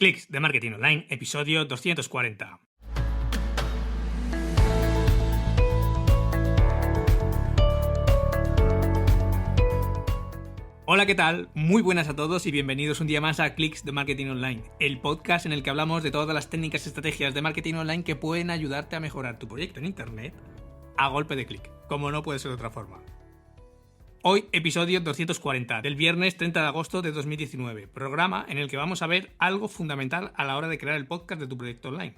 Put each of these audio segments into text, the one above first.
Clics de Marketing Online, episodio 240. Hola, ¿qué tal? Muy buenas a todos y bienvenidos un día más a Clics de Marketing Online, el podcast en el que hablamos de todas las técnicas y estrategias de marketing online que pueden ayudarte a mejorar tu proyecto en Internet a golpe de clic, como no puede ser de otra forma. Hoy, episodio 240, del viernes 30 de agosto de 2019, programa en el que vamos a ver algo fundamental a la hora de crear el podcast de tu proyecto online,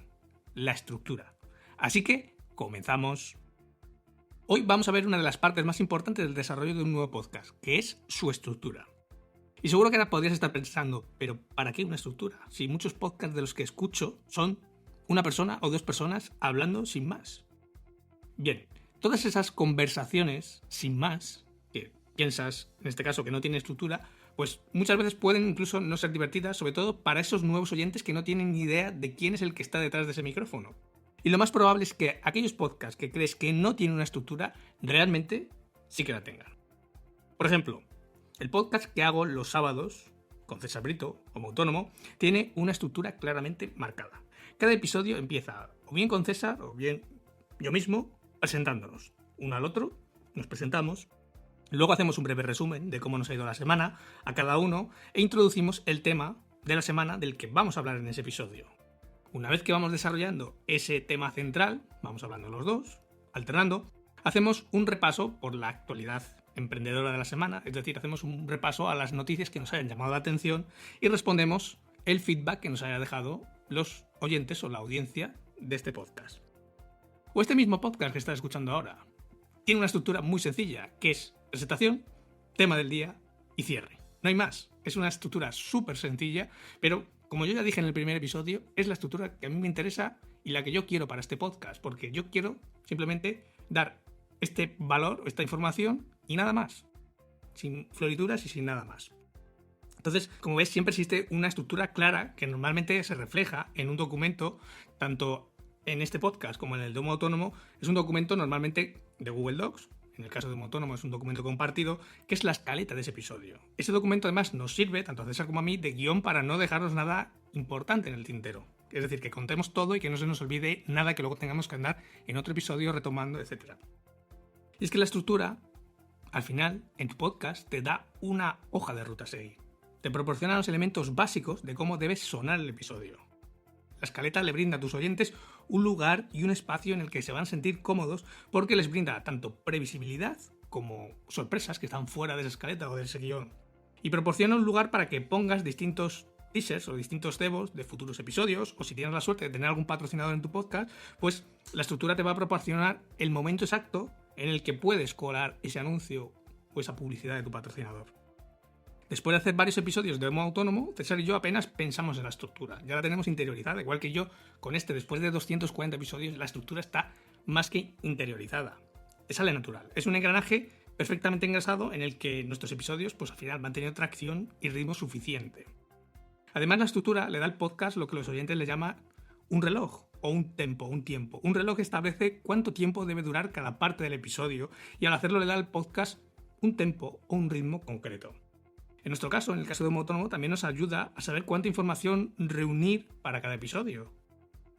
la estructura. Así que, comenzamos. Hoy vamos a ver una de las partes más importantes del desarrollo de un nuevo podcast, que es su estructura. Y seguro que ahora podrías estar pensando, pero ¿para qué una estructura? Si muchos podcasts de los que escucho son una persona o dos personas hablando sin más. Bien, todas esas conversaciones sin más, que piensas, en este caso, que no tienen estructura, pues muchas veces pueden incluso no ser divertidas, sobre todo para esos nuevos oyentes que no tienen ni idea de quién es el que está detrás de ese micrófono. Y lo más probable es que aquellos podcasts que crees que no tienen una estructura, realmente sí que la tengan. Por ejemplo, el podcast que hago los sábados, con César Brito, como autónomo, tiene una estructura claramente marcada. Cada episodio empieza o bien con César o bien yo mismo presentándonos. Uno al otro, nos presentamos, luego hacemos un breve resumen de cómo nos ha ido la semana a cada uno e introducimos el tema de la semana del que vamos a hablar en ese episodio. Una vez que vamos desarrollando ese tema central, vamos hablando los dos, alternando, hacemos un repaso por la actualidad emprendedora de la semana, es decir, hacemos un repaso a las noticias que nos hayan llamado la atención y respondemos el feedback que nos haya dejado los oyentes o la audiencia de este podcast. O este mismo podcast que estás escuchando ahora tiene una estructura muy sencilla, que es presentación, tema del día y cierre. No hay más, es una estructura súper sencilla, pero como yo ya dije en el primer episodio, es la estructura que a mí me interesa y la que yo quiero para este podcast, porque yo quiero simplemente dar este valor, esta información y nada más, sin florituras y sin nada más. Entonces, como ves, siempre existe una estructura clara que normalmente se refleja en un documento, tanto en este podcast como en el de un autónomo. Es un documento normalmente de Google Docs. En el caso de un autónomo es un documento compartido, que es la escaleta de ese episodio. Ese documento además nos sirve, tanto a César como a mí, de guión para no dejarnos nada importante en el tintero. Es decir, que contemos todo y que no se nos olvide nada que luego tengamos que andar en otro episodio retomando, etc. Y es que la estructura, al final, en tu podcast, te da una hoja de ruta a seguir. Te proporciona los elementos básicos de cómo debe sonar el episodio. La escaleta le brinda a tus oyentes un lugar y un espacio en el que se van a sentir cómodos porque les brinda tanto previsibilidad como sorpresas que están fuera de esa escaleta o de ese guión. Y proporciona un lugar para que pongas distintos teasers o distintos demos de futuros episodios, o si tienes la suerte de tener algún patrocinador en tu podcast, pues la estructura te va a proporcionar el momento exacto en el que puedes colar ese anuncio o esa publicidad de tu patrocinador. Después de hacer varios episodios de modo autónomo, César y yo apenas pensamos en la estructura. Ya la tenemos interiorizada, igual que yo con este, después de 240 episodios, la estructura está más que interiorizada. Sale natural. Es un engranaje perfectamente engrasado en el que nuestros episodios, pues al final, van teniendo tracción y ritmo suficiente. Además, la estructura le da al podcast lo que los oyentes le llaman un reloj o un tempo, un tiempo. Un reloj establece cuánto tiempo debe durar cada parte del episodio y al hacerlo le da al podcast un tempo o un ritmo concreto. En nuestro caso, en el caso de un autónomo, también nos ayuda a saber cuánta información reunir para cada episodio,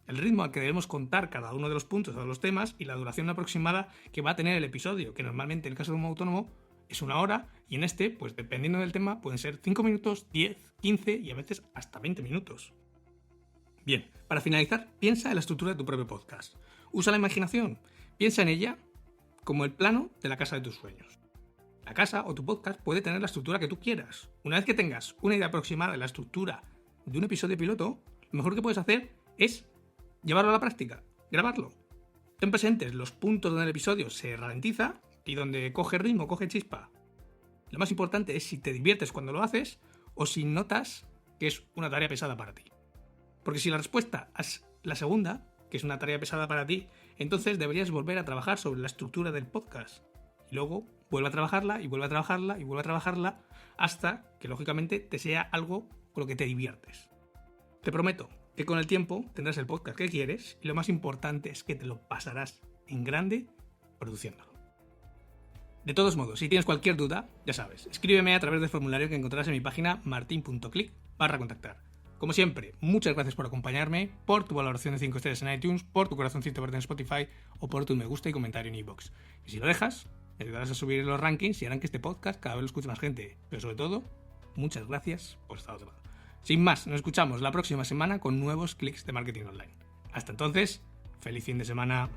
el ritmo al que debemos contar cada uno de los puntos o de los temas y la duración aproximada que va a tener el episodio, que normalmente en el caso de un autónomo es 1 hora y en este, pues dependiendo del tema, pueden ser 5 minutos, 10, 15 y a veces hasta 20 minutos. Bien, para finalizar, piensa en la estructura de tu propio podcast. Usa la imaginación, piensa en ella como el plano de la casa de tus sueños. La casa o tu podcast puede tener la estructura que tú quieras. Una vez que tengas una idea aproximada de la estructura de un episodio piloto, lo mejor que puedes hacer es llevarlo a la práctica, grabarlo. Ten presentes los puntos donde el episodio se ralentiza y donde coge ritmo, coge chispa. Lo más importante es si te diviertes cuando lo haces o si notas que es una tarea pesada para ti. Porque si la respuesta es la segunda, que es una tarea pesada para ti, entonces deberías volver a trabajar sobre la estructura del podcast. Y luego vuelve a trabajarla y vuelve a trabajarla y vuelve a trabajarla hasta que lógicamente te sea algo con lo que te diviertes. Te prometo que con el tiempo tendrás el podcast que quieres y lo más importante es que te lo pasarás en grande produciéndolo. De todos modos, si tienes cualquier duda, ya sabes, escríbeme a través del formulario que encontrarás en mi página martin.click/contactar. Como siempre, muchas gracias por acompañarme, por tu valoración de 5 estrellas en iTunes, por tu corazoncito verde en Spotify o por tu me gusta y comentario en iVoox. Y si lo dejas, me ayudarás a subir los rankings y harán que este podcast cada vez lo escuche más gente. Pero sobre todo, muchas gracias por estar al otro lado. Sin más, nos escuchamos la próxima semana con nuevos clics de marketing online. Hasta entonces, feliz fin de semana.